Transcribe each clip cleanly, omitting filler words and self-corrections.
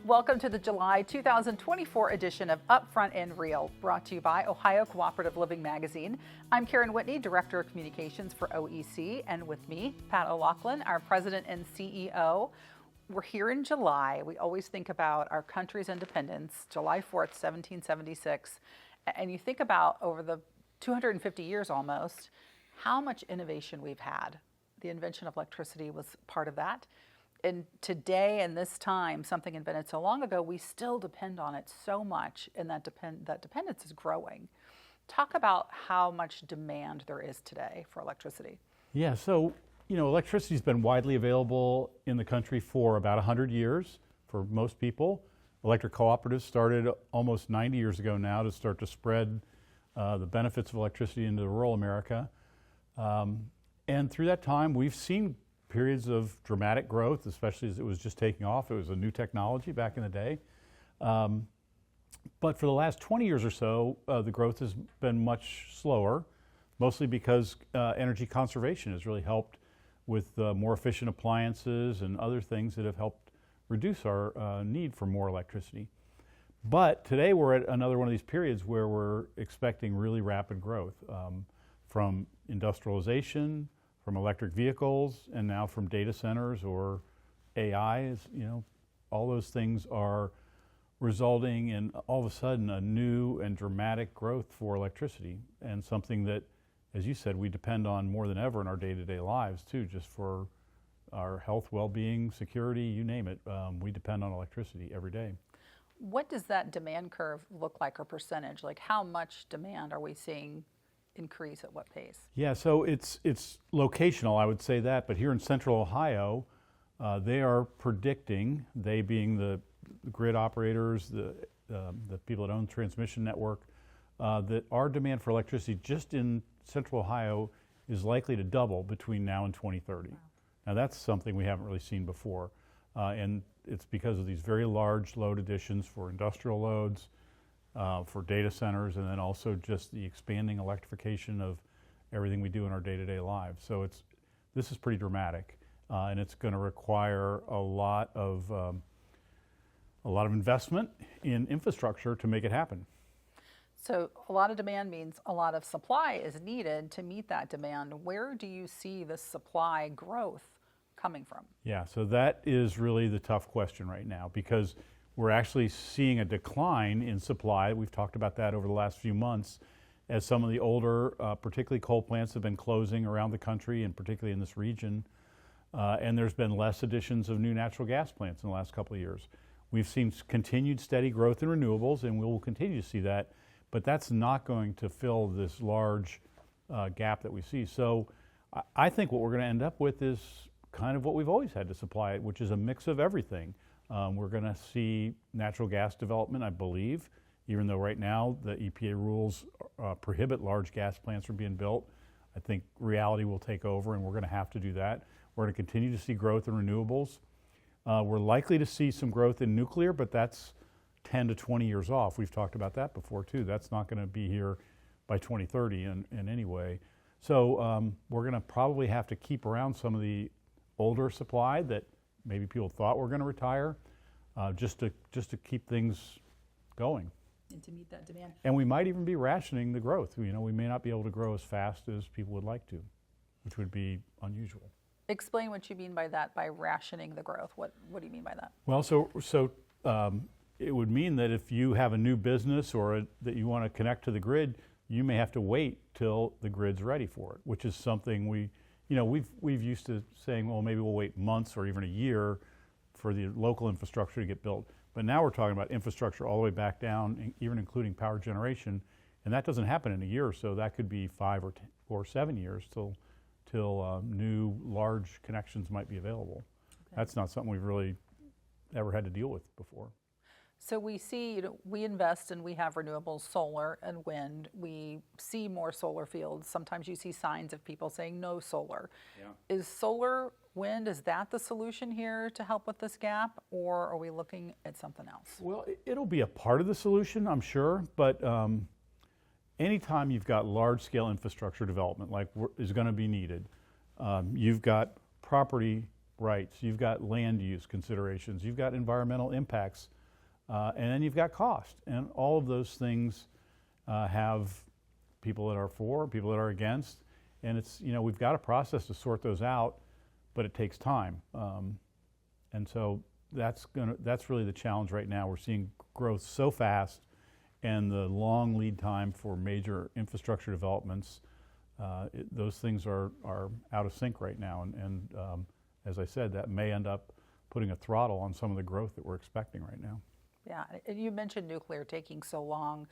Welcome to the July 2024 edition of Upfront and Real, brought to you by Ohio Cooperative Living Magazine. I'm Karen Whitney, Director of Communications for OEC, and with me, Pat O'Loughlin, our President and CEO. We're here in July. We always think about our country's independence, July 4th, 1776, and you think about over the 250 years almost, how much innovation we've had. The invention of electricity was part of that. And today and this time, something invented so long ago, we still depend on it so much, and that dependence is growing. Talk about how much demand there is today for electricity. Yeah, so, electricity's been widely available in the country for about 100 years for most people. Electric cooperatives started almost 90 years ago now to start to spread the benefits of electricity into rural America. And through that time, we've seen periods of dramatic growth, especially as it was just taking off. It was a new technology back in the day. But for the last 20 years or so, the growth has been much slower, mostly because energy conservation has really helped with more efficient appliances and other things that have helped reduce our need for more electricity. But today we're at another one of these periods where we're expecting really rapid growth from industrialization, from electric vehicles, and now from data centers or AI. All those things are resulting in all of a sudden a new and dramatic growth for electricity, and something that, as you said, we depend on more than ever in our day-to-day lives too, just for our health, well-being, security, you name it. We depend on electricity every day. What does that demand curve look like, or percentage? Like, how much demand are we seeing increase at what pace? Yeah, so it's locational, I would say that, but here in central Ohio, they are predicting, they being the grid operators, the people that own the transmission network, that our demand for electricity just in central Ohio is likely to double between now and 2030. Wow. Now that's something we haven't really seen before, and it's because of these very large load additions for industrial loads, for data centers, and then also just the expanding electrification of everything we do in our day-to-day lives. So this is pretty dramatic, and it's going to require a lot of investment in infrastructure to make it happen. So a lot of demand means a lot of supply is needed to meet that demand. Where do you see the supply growth coming from? Yeah, so that is really the tough question right now, because we're actually seeing a decline in supply. We've talked about that over the last few months as some of the older, particularly coal plants, have been closing around the country, and particularly in this region. And there's been less additions of new natural gas plants in the last couple of years. We've seen continued steady growth in renewables, and we will continue to see that, but that's not going to fill this large gap that we see. So I think what we're going to end up with is kind of what we've always had to supply it, which is a mix of everything. We're going to see natural gas development, I believe, even though right now the EPA rules prohibit large gas plants from being built. I think reality will take over, and we're going to have to do that. We're going to continue to see growth in renewables. We're likely to see some growth in nuclear, but that's 10 to 20 years off. We've talked about that before too. That's not going to be here by 2030 in any way. So we're going to probably have to keep around some of the older supply that maybe people thought were going to retire, just to keep things going. And to meet that demand. And we might even be rationing the growth. We may not be able to grow as fast as people would like to, which would be unusual. Explain what you mean by that, by rationing the growth. What do you mean by that? Well, so it would mean that if you have a new business or that you want to connect to the grid, you may have to wait till the grid's ready for it, which is something we've used to saying, well, maybe we'll wait months or even a year for the local infrastructure to get built. But now we're talking about infrastructure all the way back down, even including power generation, and that doesn't happen in a year or so. That could be 5 or 7 years till new large connections might be available. Okay. That's not something we've really ever had to deal with before. So we see, we invest and we have renewables, solar and wind. We see more solar fields. Sometimes you see signs of people saying no solar. Yeah. Is solar, wind, is that the solution here to help with this gap, or are we looking at something else? Well, it'll be a part of the solution, I'm sure, but anytime you've got large-scale infrastructure development like is going to be needed, you've got property rights, you've got land use considerations, you've got environmental impacts and then you've got cost. And all of those things have people that are for, people that are against, and it's, we've got a process to sort those out, but it takes time. And so that's really the challenge right now. We're seeing growth so fast, and the long lead time for major infrastructure developments, those things are out of sync right now. And as I said, that may end up putting a throttle on some of the growth that we're expecting right now. Yeah, and you mentioned nuclear taking so long.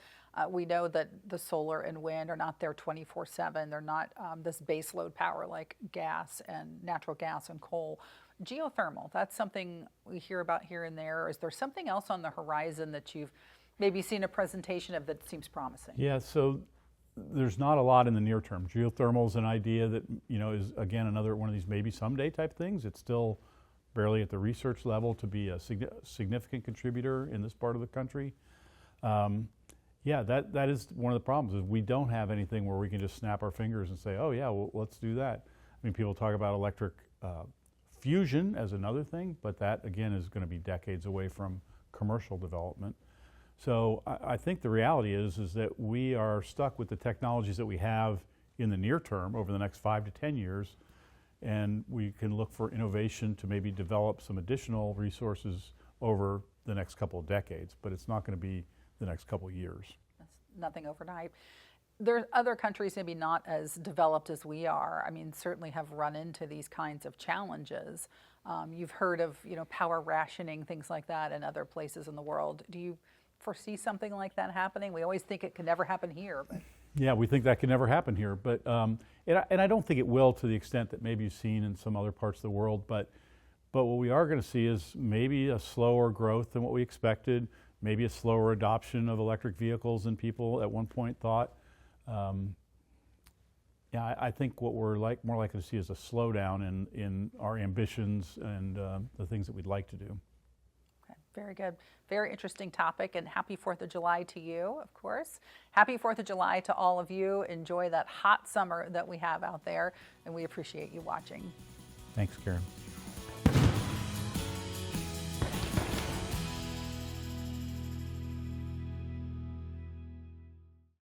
We know that the solar and wind are not there 24/7. They're not this base load power like gas and natural gas and coal. Geothermal, that's something we hear about here and there. Is there something else on the horizon that you've maybe seen a presentation of that seems promising? Yeah, so there's not a lot in the near term. Geothermal is an idea that, is again another one of these maybe someday type things. It's still barely at the research level to be a significant contributor in this part of the country. Yeah, that is one of the problems, is we don't have anything where we can just snap our fingers and say, oh yeah, well, let's do that. I mean, people talk about electric fusion as another thing, but that again is going to be decades away from commercial development. So I think the reality is that we are stuck with the technologies that we have in the near term over the next 5 to 10 years, and we can look for innovation to maybe develop some additional resources over the next couple of decades, but it's not going to be the next couple of years. That's nothing overnight. There are other countries maybe not as developed as we are. I mean, certainly have run into these kinds of challenges. You've heard of, power rationing, things like that in other places in the world. Do you foresee something like that happening? We always think it can never happen here. But. Yeah, we think that can never happen here, but and I don't think it will to the extent that maybe you've seen in some other parts of the world. But what we are going to see is maybe a slower growth than what we expected, maybe a slower adoption of electric vehicles than people at one point thought. Yeah, I think what we're more likely to see is a slowdown in our ambitions and the things that we'd like to do. Okay, very good. Very interesting topic, and happy 4th of July to you, of course. Happy 4th of July to all of you. Enjoy that hot summer that we have out there, and we appreciate you watching. Thanks, Karen.